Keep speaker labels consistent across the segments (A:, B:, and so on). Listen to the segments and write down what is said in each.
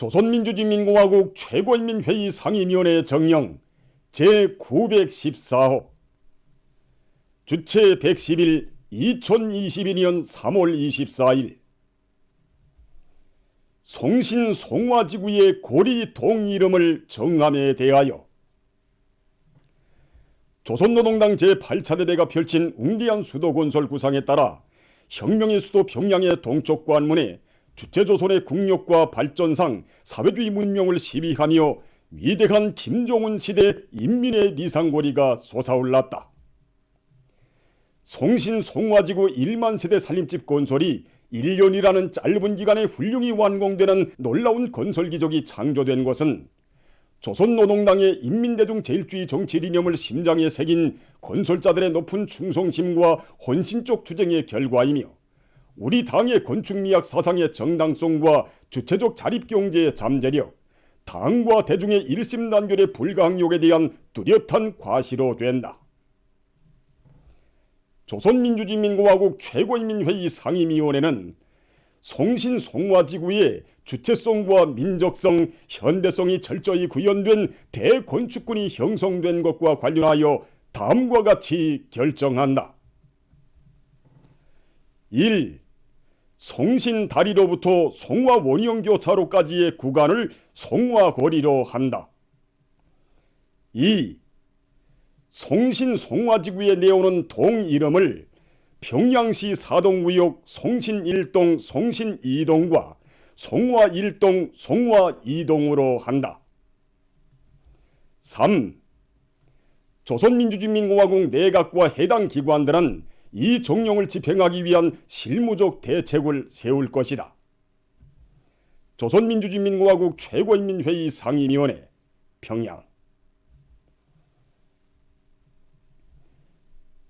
A: 조선민주주의민공화국 최고인민회의 상임위원회 정령 제914호 주체 110일 2022년 3월 24일 송신 송화지구의 고리 동이름을 정함에 대하여 조선노동당 제8차대대가 펼친 웅대한 수도건설 구상에 따라 혁명의 수도 평양의 동쪽 관문에 주체조선의 국력과 발전상 사회주의 문명을 시비하며 위대한 김종운 시대 인민의 리상고리가 솟아올랐다. 송신 송화지구 1만 세대 살림집 건설이 1년이라는 짧은 기간에 훌륭히 완공되는 놀라운 건설 기적이 창조된 것은 조선노동당의 인민대중 제일주의 정치 이념을 심장에 새긴 건설자들의 높은 충성심과 헌신적 투쟁의 결과이며 우리 당의 건축미학 사상의 정당성과 주체적 자립경제의 잠재력, 당과 대중의 일심단결의 불가항력에 대한 뚜렷한 과시로 된다. 조선민주주의민공화국 최고인민회의 상임위원회는 송신 송화지구의 주체성과 민족성, 현대성이 철저히 구현된 대건축군이 형성된 것과 관련하여 다음과 같이 결정한다. 1. 송신 다리로부터 송화 원형교차로까지의 구간을 송화거리로 한다. 2. 송신 송화지구에 내오는 동 이름을 평양시 사동 구역 송신 1동, 송신 2동과 송화 1동, 송화 2동으로 한다. 3. 조선민주주의민공화국 내각과 해당 기관들은 이 정령을 집행하기 위한 실무적 대책을 세울 것이다. 조선민주주의민공화국 최고인민회의 상임위원회 평양.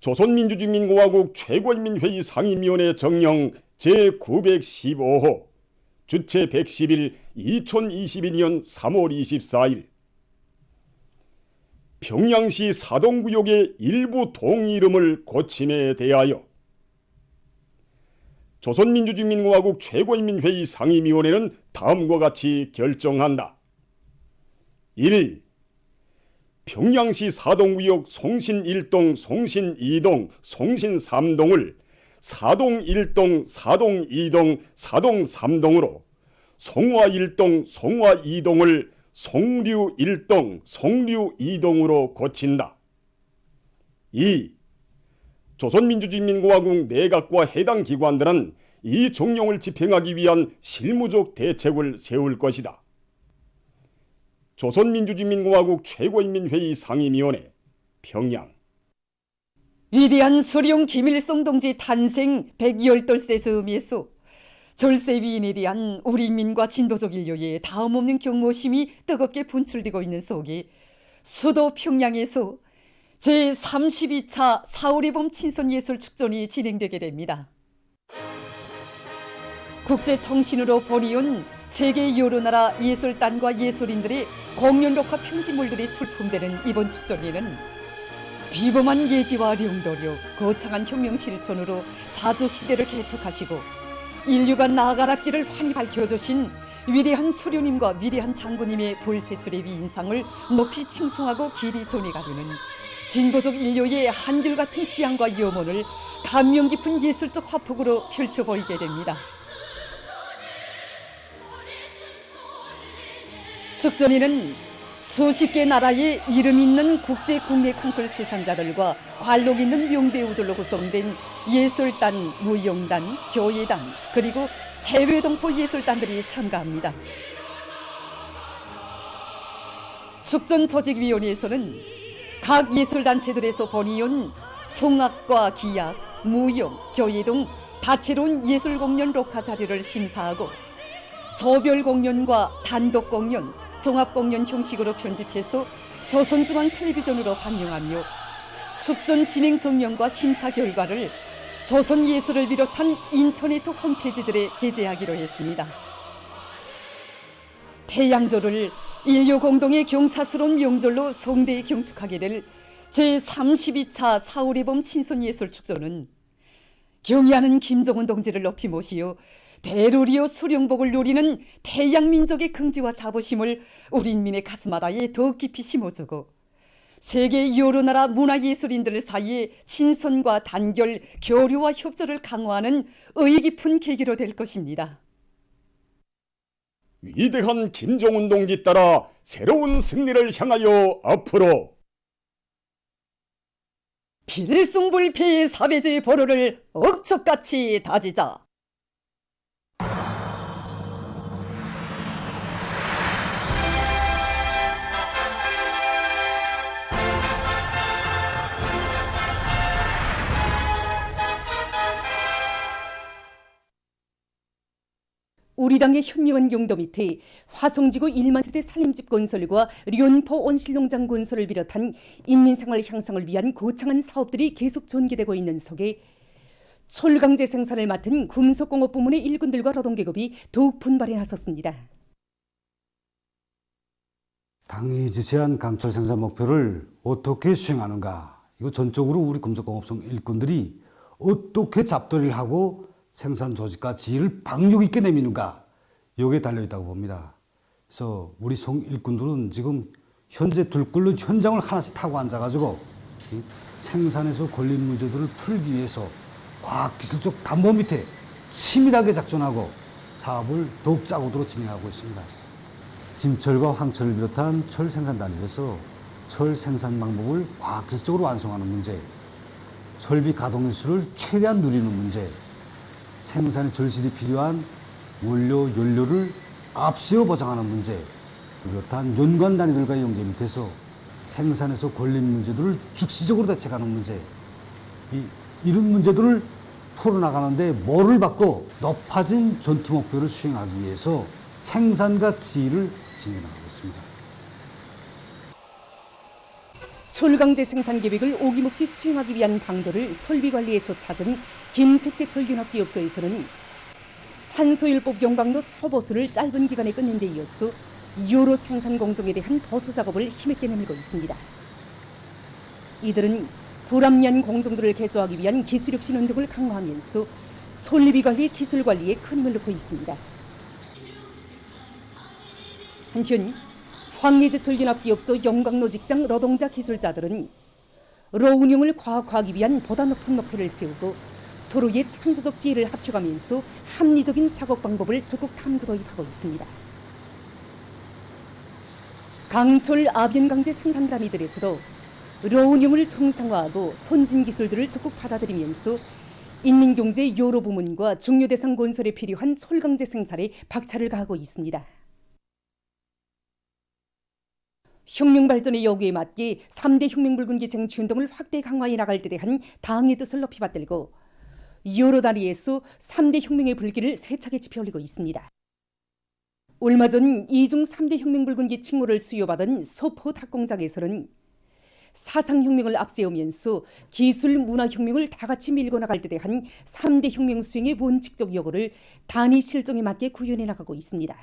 A: 조선민주주의민공화국 최고인민회의 상임위원회 정령 제915호 주체 110일 2022년 3월 24일 평양시 사동구역의 일부 동 이름을 고침에 대하여 조선민주주의민공화국 최고인민회의 상임위원회는 다음과 같이 결정한다. 1. 평양시 사동구역 송신 1동, 송신 2동, 송신 3동을 사동 1동, 사동 2동, 사동 3동으로 송화 1동, 송화 2동을 송류 1동, 송류 2동으로 고친다. 2. 조선민주주의민공화국 내각과 해당 기관들은 이 정령을 집행하기 위한 실무적 대책을 세울 것이다. 조선민주주의민공화국 최고인민회의 상임위원회 평양.
B: 위대한 소령 김일성 동지 탄생 118세에서 의미에서 절세위인에 대한 우리 인민과 진보적 인류의 다음없는 경모심이 뜨겁게 분출되고 있는 속에 수도 평양에서 제32차 4.5리 봄 친선예술축전이 진행되게 됩니다. 국제통신으로 보내온 세계 여러 나라 예술단과 예술인들의 공연록화 편지물들이 출품되는 이번 축전에는 비범한 예지와 령도력, 거창한 혁명 실천으로 자주시대를 개척하시고 인류가 나아갈 길을 환히 밝혀주신 위대한 수료님과 위대한 장군님의 볼세출의 위인상을 높이 칭송하고 길이 존해가려는 진보적 인류의 한결같은 지향과 염원을 감명 깊은 예술적 화폭으로 펼쳐 보이게 됩니다. 축전에는 수십 개 나라의 이름 있는 국제 국내 콩쿨 수상자들과 관록 있는 명배우들로 구성된 예술단, 무용단, 교예단 그리고 해외 동포 예술단들이 참가합니다. 축전 조직위원회에서는 각 예술단체들에서 보내온 송악과 기악, 무용, 교예 등 다채로운 예술공연 녹화 자료를 심사하고 조별 공연과 단독 공연, 종합공연 형식으로 편집해서 조선중앙텔레비전으로 방영하며 축전 진행 정령과 심사 결과를 조선예술을 비롯한 인터넷 홈페이지들에 게재하기로 했습니다. 태양절을 인류 공동의 경사스러운 명절로 성대히 경축하게 될 제32차 4.5리 봄 친선예술축전은 경의하는 김종운 동지를 높이 모시어 대로리오 수령복을 누리는 태양민족의 긍지와 자부심을 우리 인민의 가슴아다에 더 깊이 심어주고 세계 여러 나라 문화예술인들 사이에 친선과 단결, 교류와 협조를 강화하는 의의 깊은 계기로 될 것입니다.
A: 위대한 김정은 동지 따라 새로운 승리를 향하여 앞으로
B: 필승불패의 사회주의 보루를 억척같이 다지자. 우리 당의 현명한 용도 밑에 화성지구 1만 세대 살림집 건설과 련포 온실농장 건설을 비롯한 인민생활 향상을 위한 거창한 사업들이 계속 전개되고 있는 속에 철강제 생산을 맡은 금속공업 부문의 일꾼들과 노동계급이 더욱 분발에 나섰습니다.
C: 당이 지시한 강철 생산 목표를 어떻게 수행하는가, 이거 전적으로 우리 금속공업성 일꾼들이 어떻게 잡돌이를 하고 생산 조직과 지휘를 박력 있게 내미는가, 여기에 달려있다고 봅니다. 그래서 우리 송 일꾼들은 지금 현재 둘 끓는 현장을 하나씩 타고 앉아가지고 생산에서 걸린 문제들을 풀기 위해서 과학기술적 담보 밑에 치밀하게 작전하고 사업을 더욱 짜고도록 진행하고 있습니다. 김철과 황철을 비롯한 철 생산단위에서 철 생산 방법을 과학기술적으로 완성하는 문제, 설비 가동일수를 최대한 누리는 문제, 생산의 절실히 필요한 원료, 연료를 앞세워 보장하는 문제, 비롯한 연관 단위들과의 연계 밑에서 생산에서 걸린 문제들을 즉시적으로 대책하는 문제, 이런 문제들을 풀어나가는데 뭐를 받고 높아진 전투 목표를 수행하기 위해서 생산과 지휘를 진행하고 있습니다.
B: 철강제 생산 계획을 오김없이 수행하기 위한 방도를 설비관리에서 찾은 김책제철균합기업소에서는 산소율법 용광로 서보수를 짧은 기간에 끝낸 데 이어서 여러 생산 공정에 대한 보수 작업을 힘있게 내밀고 있습니다. 이들은 불합리한 공정들을 개조하기 위한 기술혁신 운동을 강화하면서 설비 관리, 기술 관리에 큰 힘을 넣고 있습니다. 한편 황리제철균합기업소 용광로 직장 노동자 기술자들은 로 운영을 과학화하기 위한 보다 높은 목표를 세우고 서로의 창조적 지혜를 합쳐가면서 합리적인 작업 방법을 적극 탐구 도입하고 있습니다. 강철 아변강제 생산단위들에서도 로 운영을 정상화하고 선진 기술들을 적극 받아들이면서 인민경제 여러 부문과 중요 대상 건설에 필요한 철강제 생산에 박차를 가하고 있습니다. 혁명 발전의 요구에 맞게 3대 혁명불군기 쟁취운동을 확대 강화해 나갈 때 대한 당의 뜻을 높이 받들고 여러 단위에서 3대 혁명의 불길을 세차게 지펴 올리고 있습니다. 얼마 전 이중 3대 혁명불군기 칭호를 수여받은 서포 닭공장에서는 사상혁명을 앞세우면서 기술 문화혁명을 다 같이 밀고 나갈 때 대한 3대 혁명 수행의 원칙적 요구를 단위 실정에 맞게 구현해 나가고 있습니다.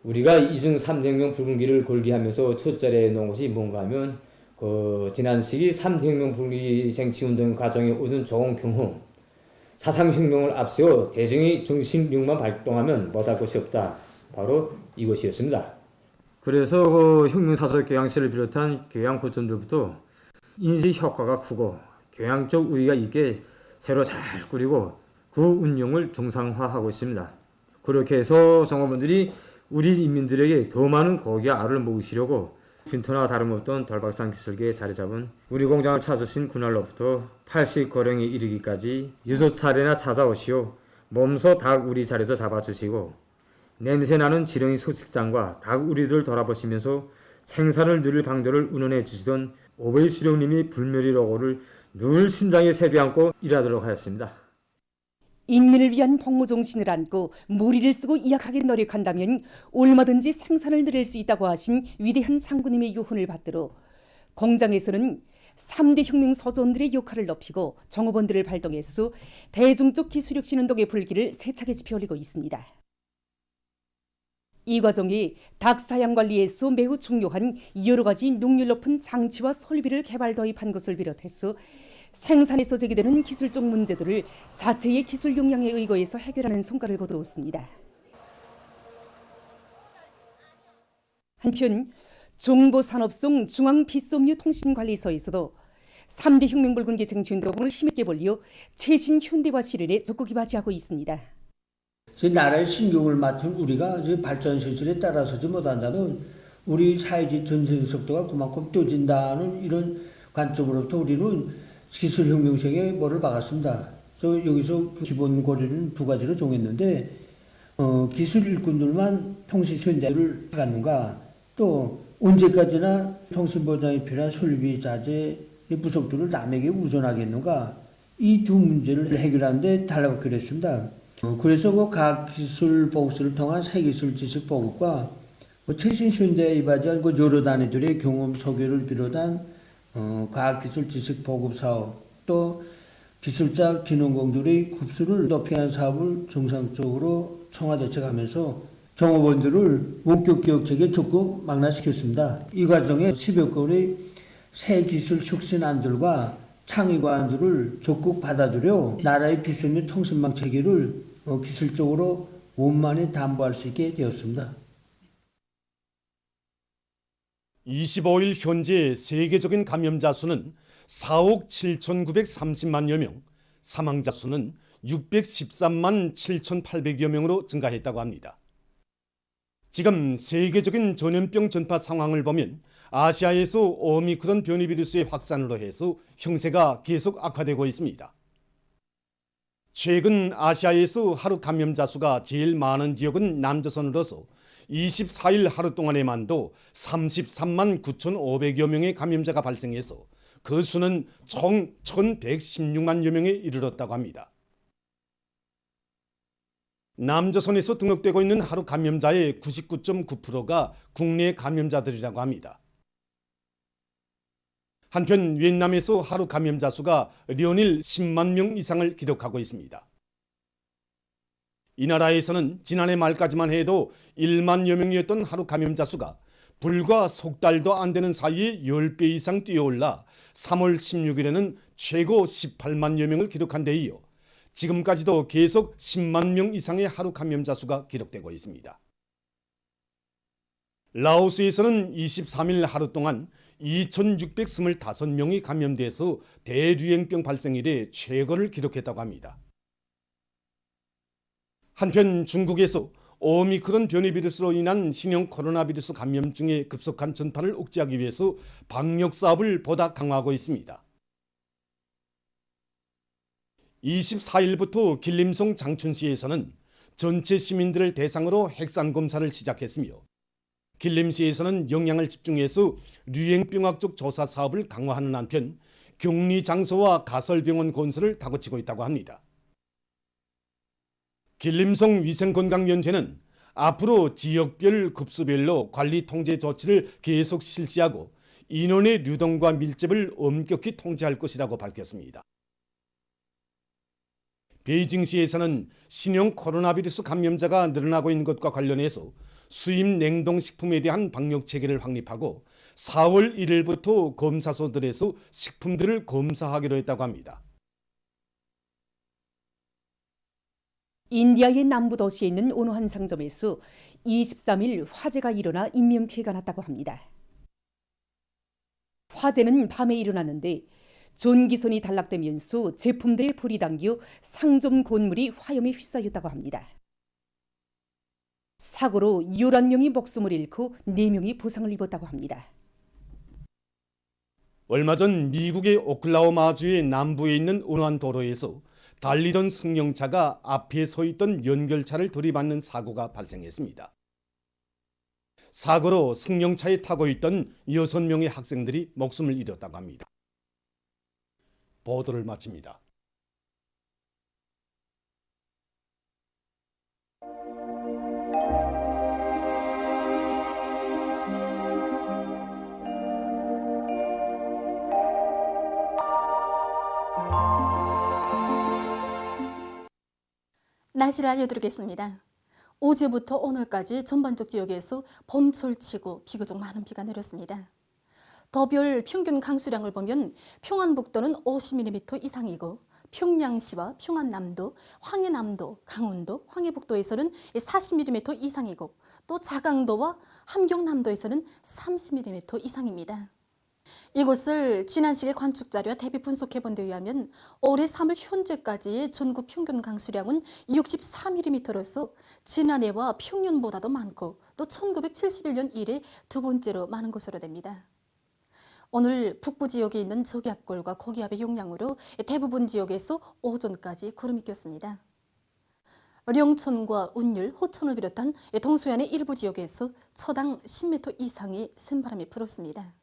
D: 우리가 이중 3대 혁명 불군기를 골기하면서 첫자리에 놓은 것이 뭔가 하면 지난 시기 3대 혁명 불군기 쟁취운동 과정에 얻은 좋은 경험, 사상혁명을 앞세워 대중의 중심력만 발동하면 못할 것이 없다. 바로 이것이었습니다. 그래서 혁명사설 교양실을 비롯한 교양 거점들부터 인식 효과가 크고 교양적 우위가 있게 새로 잘 꾸리고 그 운용을 정상화하고 있습니다. 그렇게 해서 정화분들이 우리 인민들에게 더 많은 고기와 알을 먹이시려고 빈터나 다름없던 돌박산 기술계에 자리 잡은 우리 공장을 찾으신 그날로부터 80거령에 이르기까지 6차례나 찾아오시오 몸소 닭 우리 자리에서 잡아주시고 냄새나는 지렁이 소식장과 닭 우리들 돌아보시면서 생산을 누릴 방도를 운운해 주시던 오베이 수령님이 불멸의 로고를 늘 심장에 새겨 안고 일하도록 하였습니다.
B: 인민을 위한 복무정신을 안고 무리를 쓰고 이약하게 노력한다면 얼마든지 생산을 늘릴 수 있다고 하신 위대한 장군님의 유훈을 받들어 공장에서는 3대 혁명 서전들의 역할을 높이고 정업원들을 발동해서 대중적 기술혁신 운동의 불길을 세차게 지펴 올리고 있습니다. 이 과정이 닭 사양 관리에서 매우 중요한 여러 가지 능률 높은 장치와 설비를 개발 도입한 것을 비롯해서 생산에서 제기되는 기술적 문제들을 자체의 기술 역량에 의거해서 해결하는 성과를 거두었습니다. 한편 정보산업성 중앙빗솜유통신관리소에서도 3대 혁명불군기 쟁취운동을 힘있게 벌려 최신 현대화 시련에 적극 맞이하고 있습니다.
E: 나라의 신경을 맡은 우리가 발전 현실에 따라서지 못한다면 우리 사회적 전진 속도가 그만큼 떨어진다는 이런 관점으로부터 우리는 기술혁명성에 뭐를 박았습니다. 그래서 여기서 기본 고려는 두 가지로 정했는데 기술 일꾼들만 통신현대를 갖는가, 또 언제까지나 통신보장이 필요한 설비 자재 부속들을 남에게 우선하겠는가, 이 두 문제를 해결하는 데 달라붙기로 했습니다. 그래서 그 과학기술 보급소를 통한 새기술 지식 보급과 최신 현대에 이바지한 여러 단위들의 경험 소개를 비롯한 과학기술 지식 보급 사업, 또 기술자 기능공들의 급수를 높이는 사업을 정상적으로 청와대책하면서 종업원들을 원격 교육책에 적극 망라시켰습니다. 이 과정에 10여 건의 새 기술 혁신안들과 창의과안들을 적극 받아들여 나라의 비섬유 통신망 체계를 기술적으로 원만히 담보할 수 있게 되었습니다.
A: 25일 현재 세계적인 감염자 수는 4억 7,930만여 명, 사망자 수는 613만 7,800여 명으로 증가했다고 합니다. 지금 세계적인 전염병 전파 상황을 보면 아시아에서 오미크론 변이 비루스의 확산으로 해서 형세가 계속 악화되고 있습니다. 최근 아시아에서 하루 감염자 수가 제일 많은 지역은 남조선으로서 24일 하루 동안에만도 33만 9,500여 명의 감염자가 발생해서 그 수는 총 1,116만여 명에 이르렀다고 합니다. 남조선에서 등록되고 있는 하루 감염자의 99.9%가 국내 감염자들이라고 합니다. 한편 위et남에서 하루 감염자 수가 연일 10만 명 이상을 기록하고 있습니다. 이 나라에서는 지난해 말까지만 해도 1만여 명이었던 하루 감염자 수가 불과 석 달도 안 되는 사이에 10배 이상 뛰어올라 3월 16일에는 최고 18만여 명을 기록한 데 이어 지금까지도 계속 10만 명 이상의 하루 감염자 수가 기록되고 있습니다. 라오스에서는 23일 하루 동안 2,625명이 감염돼서 대류행병 발생 이래 최고를 기록했다고 합니다. 한편 중국에서 오미크론 변이 비루스로 인한 신형 코로나 비루스 감염증의 급속한 전파를 억제하기 위해서 방역 사업을 보다 강화하고 있습니다. 24일부터 길림성 장춘시에서는 전체 시민들을 대상으로 핵산 검사를 시작했으며 길림시에서는 역량을 집중해서 류행병학적 조사 사업을 강화하는 한편 격리 장소와 가설병원 건설을 다그치고 있다고 합니다. 길림성 위생건강연체는 앞으로 지역별 급수별로 관리 통제 조치를 계속 실시하고 인원의 유동과 밀집을 엄격히 통제할 것이라고 밝혔습니다. 베이징시에서는 신형 코로나 비루스 감염자가 늘어나고 있는 것과 관련해서 수입 냉동식품에 대한 방역 체계를 확립하고 4월 1일부터 검사소들에서 식품들을 검사하기로 했다고 합니다.
B: 인디아의 남부 도시에 있는 어느 한 상점에서 23일 화재가 일어나 인명피해가 났다고 합니다. 화재는 밤에 일어났는데 전기선이 단락되면서 제품들에 불이 당겨 상점 건물이 화염에 휩싸였다고 합니다. 사고로 11명이 목숨을 잃고 4명이 부상을 입었다고 합니다.
A: 얼마 전 미국의 오클라호마주의 남부에 있는 어느 한 도로에서 달리던 승용차가 앞에 서 있던 연결차를 들이받는 사고가 발생했습니다. 사고로 승용차에 타고 있던 6명의 학생들이 목숨을 잃었다고 합니다. 보도를 마칩니다.
F: 날씨를 알려드리겠습니다. 어제부터 오늘까지 전반적 지역에서 봄철치고 비교적 많은 비가 내렸습니다. 더별 평균 강수량을 보면 평안북도는 50mm 이상이고 평양시와 평안남도, 황해남도, 강원도, 황해북도에서는 40mm 이상이고 또 자강도와 함경남도에서는 30mm 이상입니다. 이곳을 지난시의 관측자료와 대비 분석해본 데 의하면 올해 3월 현재까지의 전국 평균 강수량은 64mm로서 지난해와 평년보다도 많고 또 1971년 이래 두 번째로 많은 것으로 됩니다. 오늘 북부 지역에 있는 저기압골과 고기압의 영향으로 대부분 지역에서 오전까지 구름이 꼈습니다. 령천과 운율, 호천을 비롯한 동서안의 일부 지역에서 초당 10m 이상의 센바람이 불었습니다.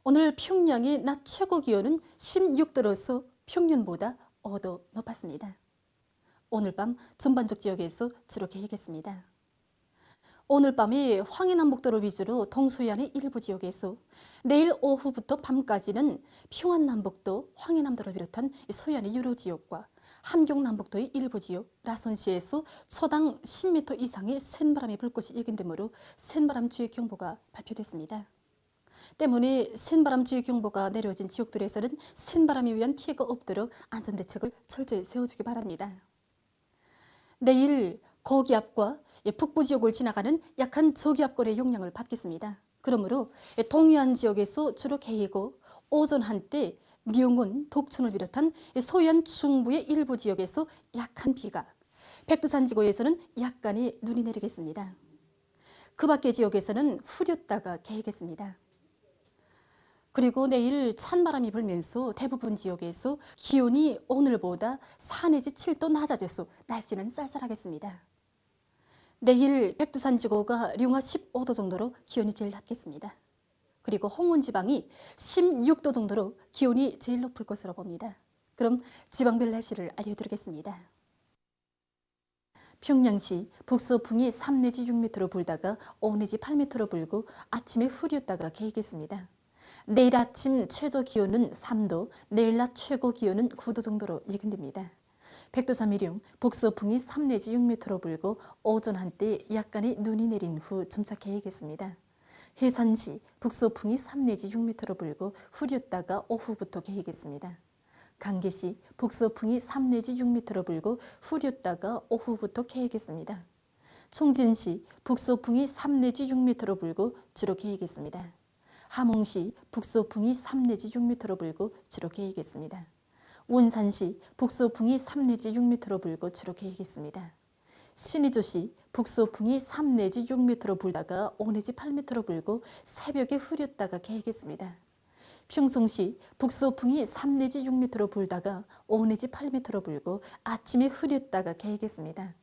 F: 오늘 평양의 낮 최고 기온은 16도로서 평년보다 5도 높았습니다. 오늘 밤 전반적 지역에서 주로 개겠습니다. 오늘 밤에 황해남북도를 위주로 동서해안의 일부 지역에서 내일 오후부터 밤까지는 평안남북도, 황해남도를 비롯한 서해안의 여러 지역과 함경남북도의 일부 지역, 라선시에서 초당 10m 이상의 센바람이 불 것이 예견되므로 센바람 주의 경보가 발표됐습니다. 때문에 센바람 주의 경보가 내려진 지역들에서는 센바람에 의한 피해가 없도록 안전대책을 철저히 세워주기 바랍니다. 내일 고기압과 북부 지역을 지나가는 약한 저기압골의 영향을 받겠습니다. 그러므로 동해안 지역에서 주로 개이고 오전 한때 령원, 독천을 비롯한 서해안 중부의 일부 지역에서 약한 비가, 백두산지구에서는 약간의 눈이 내리겠습니다. 그 밖의 지역에서는 흐렸다가 개겠습니다. 그리고 내일 찬바람이 불면서 대부분 지역에서 기온이 오늘보다 4 내지 7도 낮아져서 날씨는 쌀쌀하겠습니다. 내일 백두산지구가 령화 15도 정도로 기온이 제일 낮겠습니다. 그리고 홍원지방이 16도 정도로 기온이 제일 높을 것으로 봅니다. 그럼 지방별 날씨를 알려드리겠습니다. 평양시 북서풍이 3 내지 6m로 불다가 5 내지 8m로 불고 아침에 흐렸다가 개겠습니다. 내일 아침 최저 기온은 3도, 내일 낮 최고 기온은 9도 정도로 예견됩니다. 백두산미령 북서풍이 3 내지 6m로 불고 오전 한때 약간의 눈이 내린 후 점차 개겠습니다. 해산시 북서풍이 3 내지 6m로 불고 흐렸다가 오후부터 개겠습니다. 강계시 북서풍이 3 내지 6m로 불고 흐렸다가 오후부터 개겠습니다. 총진시 북서풍이 3 내지 6m로 불고 주로 개겠습니다. 함흥시 북서풍이 3 내지 6m로 불고 주로 개겠습니다. 원산시 북서풍이 3 내지 6m로 불고 주로 개겠습니다. 신의주시 북서풍이 3 내지 6m로 불다가 5 내지 8m로 불고 새벽에 흐렸다가 개겠습니다. 평성시 북서풍이 3 내지 6m로 불다가 5 내지 8m로 불고 아침에 흐렸다가 개겠습니다.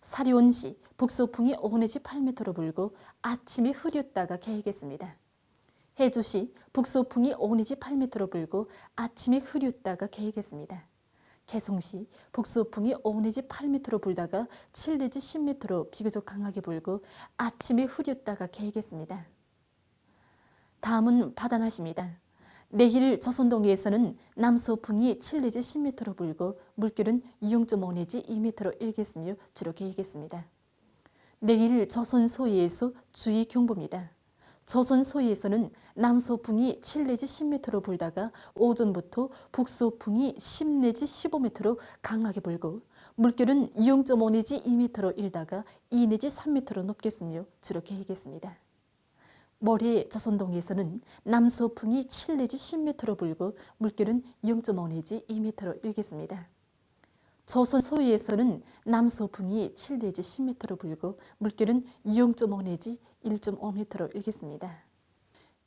F: 사리온시 북서풍이 5 내지 8m로 불고 아침에 흐렸다가 개겠습니다. 해주시 북서풍이 5 내지 8m로 불고 아침에 흐렸다가 개겠습니다. 개성시 북서풍이 5 내지 8m로 불다가 7 내지 10m로 비교적 강하게 불고 아침에 흐렸다가 개겠습니다. 다음은 바다날씨입니다. 내일 조선동해에서는 남서풍이 7 내지 10m로 불고 물결은 0.5 내지 2m로 일겠으며 주로 개겠습니다. 내일 조선 서해에서 주의 경보입니다. 조선 서해에서는 남서풍이 7 내지 10m로 불다가 오전부터 북서풍이 10 내지 15m로 강하게 불고 물결은 0.5 내지 2m로 일다가 2 내지 3m로 높겠으며 주로 개겠습니다. 모레 조선동해에서는 남서풍이 7 내지 10m로 불고 물결은 0.5 내지 2m로 일겠습니다. 조선 서해에서는 남서풍이 7 내지 10m로 불고 물결은 0.5 내지 1.5m로 일겠습니다.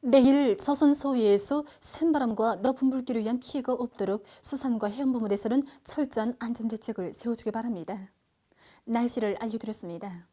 F: 내일 조선 서해에서 센바람과 높은 물결에 의한 피해가 없도록 수산과 해운부문에서는 철저한 안전대책을 세워주기 바랍니다. 날씨를 알려드렸습니다.